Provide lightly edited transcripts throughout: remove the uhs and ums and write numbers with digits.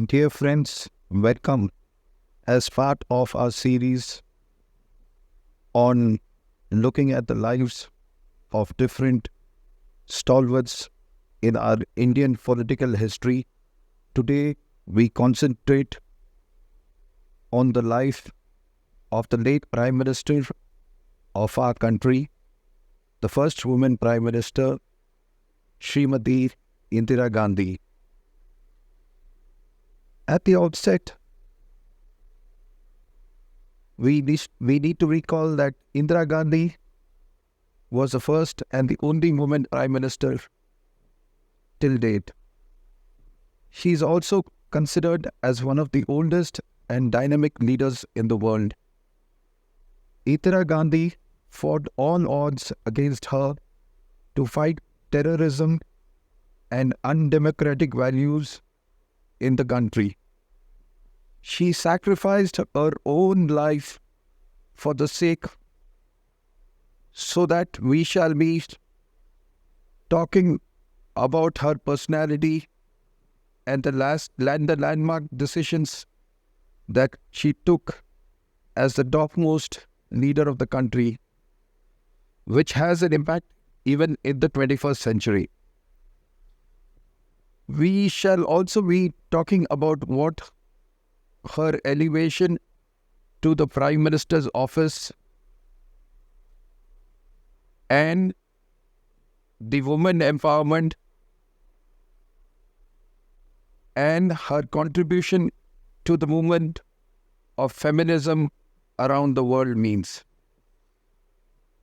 Dear friends, welcome as part of our series on looking at the lives of different stalwarts in our Indian political history. Today, we concentrate on the life of the late Prime Minister of our country, the first woman Prime Minister, Srimati Indira Gandhi. At the outset, we need to recall that Indira Gandhi was the first and the only woman Prime Minister till date. She is also considered as one of the oldest and dynamic leaders in the world. Indira Gandhi fought all odds against her to fight terrorism and undemocratic values in the country. She sacrificed her own life for the sake so that we shall be talking about her personality and the landmark decisions that she took as the topmost leader of the country, which has an impact even in the 21st century. We shall also be talking about what her elevation to the Prime Minister's office and the women empowerment and her contribution to the movement of feminism around the world means.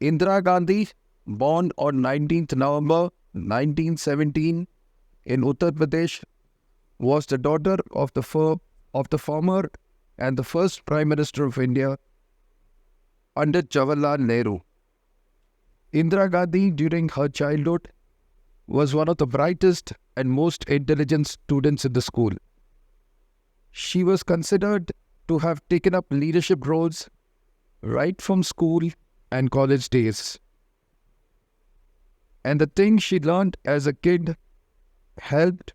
Indira Gandhi, born on 19th November 1917 in Uttar Pradesh, was the daughter of the former and the first Prime Minister of India, Pandit Jawaharlal Nehru. Indira Gandhi, during her childhood, was one of the brightest and most intelligent students in the school. She was considered to have taken up leadership roles right from school and college days. And the things she learned as a kid helped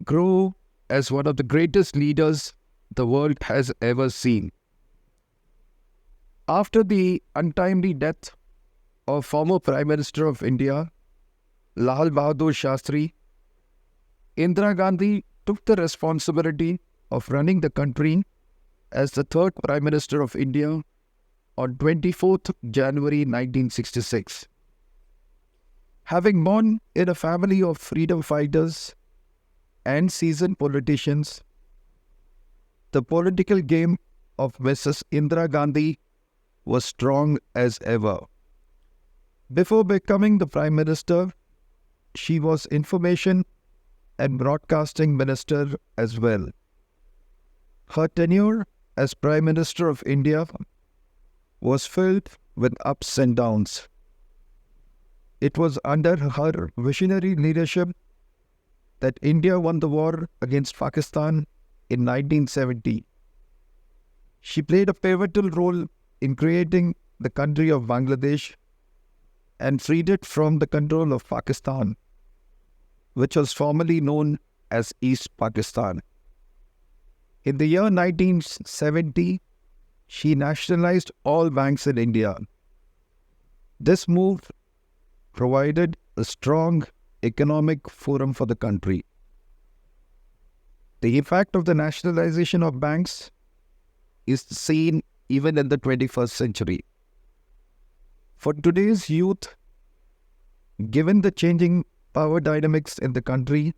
grow as one of the greatest leaders the world has ever seen. After the untimely death of former Prime Minister of India, Lal Bahadur Shastri, Indira Gandhi took the responsibility of running the country as the third Prime Minister of India on 24th January 1966. Having born in a family of freedom fighters and seasoned politicians, the political game of Mrs. Indira Gandhi was strong as ever. Before becoming the Prime Minister, she was Information and Broadcasting Minister as well. Her tenure as Prime Minister of India was filled with ups and downs. It was under her visionary leadership that India won the war against Pakistan in 1970. She played a pivotal role in creating the country of Bangladesh and freed it from the control of Pakistan, which was formerly known as East Pakistan. In the year 1970, she nationalized all banks in India. This move provided a strong economic forum for the country. The impact of the nationalization of banks is seen even in the 21st century. For today's youth, given the changing power dynamics in the country,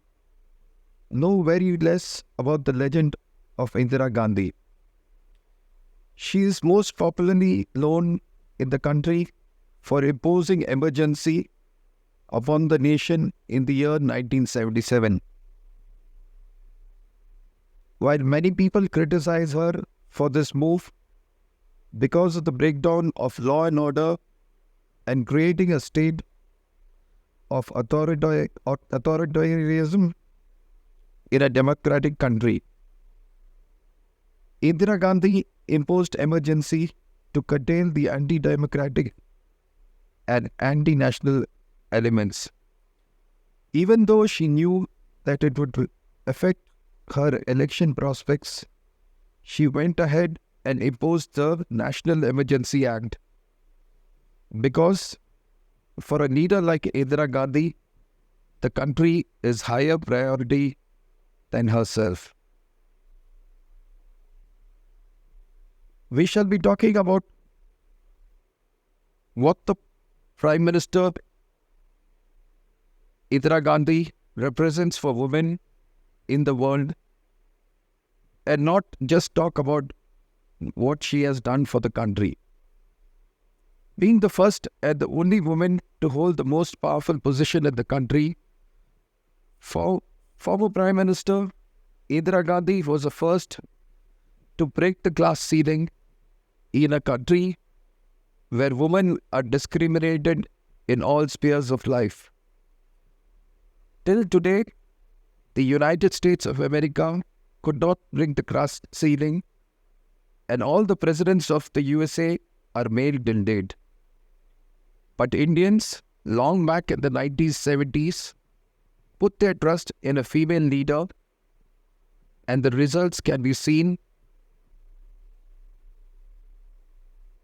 know very less about the legend of Indira Gandhi. She is most popularly known in the country for imposing emergency upon the nation in the year 1977. While many people criticize her for this move because of the breakdown of law and order and creating a state of authoritarianism in a democratic country, Indira Gandhi imposed emergency to curtail the anti-democratic and anti-national elements. Even though she knew that it would affect her election prospects, she went ahead and imposed the National Emergency Act. Because for a leader like Indira Gandhi, the country is higher priority than herself. We shall be talking about what the Prime Minister Indira Gandhi represents for women in the world, and not just talk about what she has done for the country. Being the first and the only woman to hold the most powerful position in the country, former Prime Minister Indira Gandhi was the first to break the glass ceiling in a country where women are discriminated in all spheres of life. Till today, the United States of America could not break the glass ceiling, and all the presidents of the USA are male till date. But Indians, long back in the 1970s, put their trust in a female leader, and the results can be seen.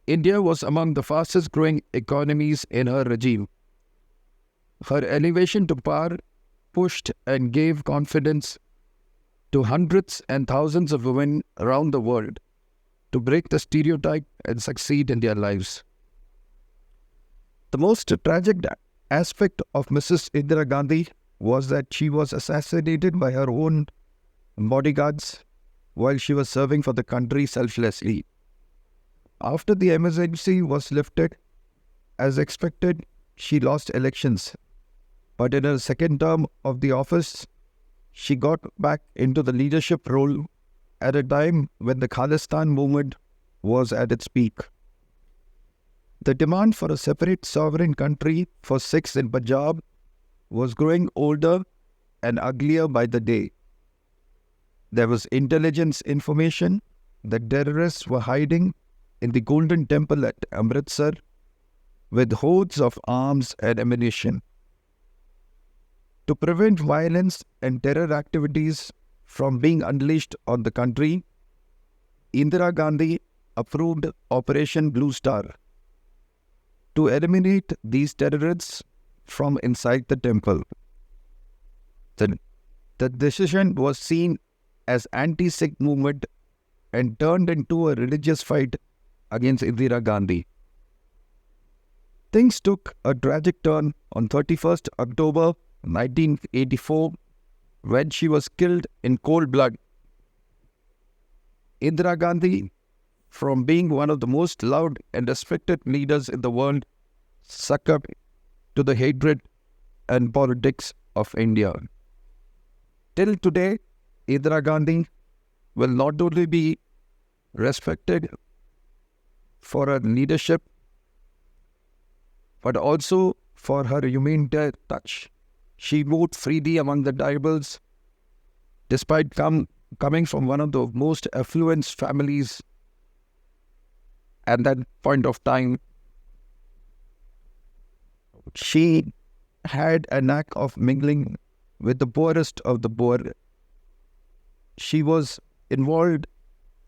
India was among the fastest growing economies in her regime. Her elevation to power pushed and gave confidence to hundreds and thousands of women around the world to break the stereotype and succeed in their lives. The most tragic aspect of Mrs. Indira Gandhi was that she was assassinated by her own bodyguards while she was serving for the country selflessly. After the emergency was lifted, as expected, she lost elections. But in her second term of the office, she got back into the leadership role at a time when the Khalistan movement was at its peak. The demand for a separate sovereign country for Sikhs in Punjab was growing older and uglier by the day. There was intelligence information that terrorists were hiding in the Golden Temple at Amritsar with hordes of arms and ammunition. To prevent violence and terror activities from being unleashed on the country, Indira Gandhi approved Operation Blue Star to eliminate these terrorists from inside the temple. The decision was seen as anti-Sikh movement and turned into a religious fight against Indira Gandhi. Things took a tragic turn on 31st October 1984 when she was killed in cold blood. Indira Gandhi, from being one of the most loved and respected leaders in the world, succumbed to the hatred and politics of India. Till today, Indira Gandhi will not only be respected for her leadership, but also for her humane touch. She moved freely among the tribals, despite coming from one of the most affluent families at that point of time. She had a knack of mingling with the poorest of the poor. She was involved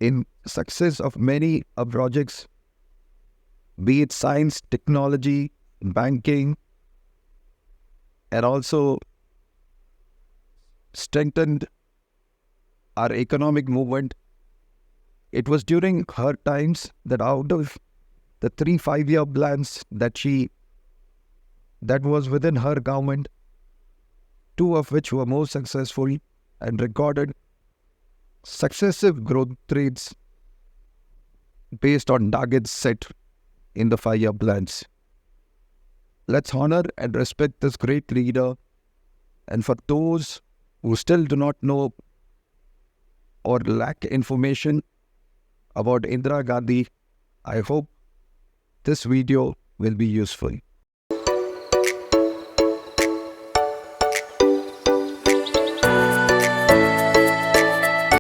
in success of many projects, be it science, technology, banking, and also strengthened our economic movement. It was during her times that out of the 3 5-year plans that was within her government, 2 of which were more successful and recorded successive growth rates based on targets set in the 5-year plans. Let's honor and respect this great leader. And for those who still do not know or lack information about Indira Gandhi, I hope this video will be useful.